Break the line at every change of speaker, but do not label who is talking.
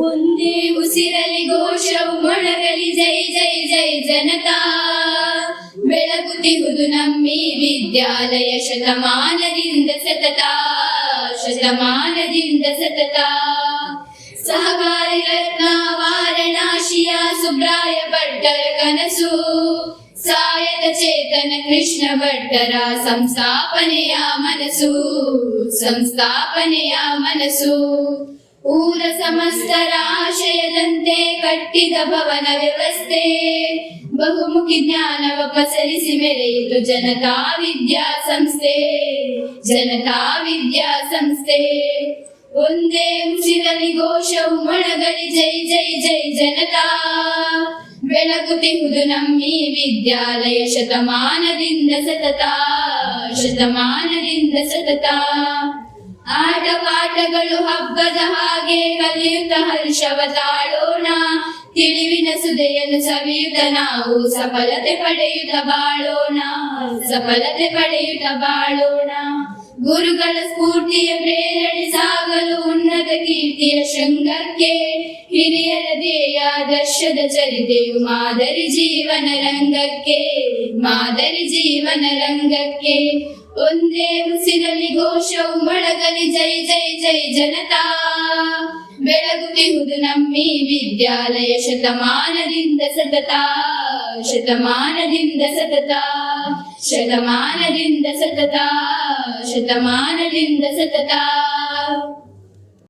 ಒಂದೇ ಉಸಿರಲಿ ಘೋಷವು ಮೊಳಗಲಿ ಜೈ ಜೈ ಜೈ ಜನತಾ. ಬೆಳಗುತ್ತಿಹುದು ನಮ್ಮಿ ವಿದ್ಯಾಲಯ ಶತಮಾನದಿಂದ ಸತತ, ಶತಮಾನದಿಂದ ಸತತ. ಸಹಕಾರಿ ರತ್ನ ವಾರಣಾಸಿಯ ಸುಬ್ರಾಯ ಭಟ್ಟರ ಕನಸು, ಸಾಯದ ಚೇತನ ಕೃಷ್ಣ ಭಟ್ಟರ ಸಂಸ್ಥಾಪನೆಯ ಮನಸ್ಸು, ಸಂಸ್ಥಾಪನೆಯ ಮನಸ್ಸು. ಊರ ಸಮಸ್ತರ ಆಶಯದಂತೆ ಕಟ್ಟಿದ ಭವನ ವ್ಯವಸ್ಥೆ, ಬಹುಮುಖಿ ಜ್ಞಾನವ ಪಸರಿಸಿ ಮೆರೆಯಿತು ಜನತಾ ವಿದ್ಯಾ ಸಂಸ್ಥೆ, ಜನತಾ ವಿದ್ಯಾ ಸಂಸ್ಥೆ. ಒಂದೇ ಉಸಿರಲಿ ಘೋಷವು ಮೊಳಗಲಿ ಜೈ ಜೈ ಜೈ ಜನತಾ. ಬೆಳಗುತ್ತಿಹುದು ನಮ್ಮಿ ವಿದ್ಯಾಲಯ ಶತಮಾನದಿಂದ ಸತತ, ಶತಮಾನದಿಂದ ಸತತ. ಆಟ ಪಾಠಗಳು ಹಬ್ಬದ ಹಾಗೆ ಕಲಿಯುತ್ತ ಹರ್ಷವ ತಾಳೋಣ, ತಿಳಿವಿನ ಸುದೆಯನ್ನು ಸವಿಯುತ್ತ ನಾವು ಸಫಲತೆ ಪಡೆಯುತ್ತ ಬಾಳೋಣ, ಸಫಲತೆ ಪಡೆಯುತ್ತ ಬಾಳೋಣ. ಗುರುಗಳ ಸ್ಫೂರ್ತಿಯ ಪ್ರೇರಣೆ ಸಾಗಲು ಉನ್ನತ ಕೀರ್ತಿಯ ಶೃಂಗಕ್ಕೆ, ಹಿರಿಯರ ಧ್ಯೇಯ ಆದರ್ಶದ ಚರಿತೆಯು ಮಾದರಿ ಜೀವನ ರಂಗಕ್ಕೆ, ಮಾದರಿ ಜೀವನ ರಂಗಕ್ಕೆ. ಒಂದೇ ಉಸಿರಲಿ ಘೋಷವು ಮೊಳಗಲಿ ಜೈ ಜೈ ಜೈ ಜನತಾ. ಬೆಳಗುತ್ತಿಹುದು ನಮ್ಮಿ ವಿದ್ಯಾಲಯ ಶತಮಾನದಿಂದ ಸತತ, ಶತಮಾನದಿಂದ ಸತತ, ಶತಮಾನದಿಂದ ಸತತ, ಶತಮಾನದಿಂದ ಸತತ.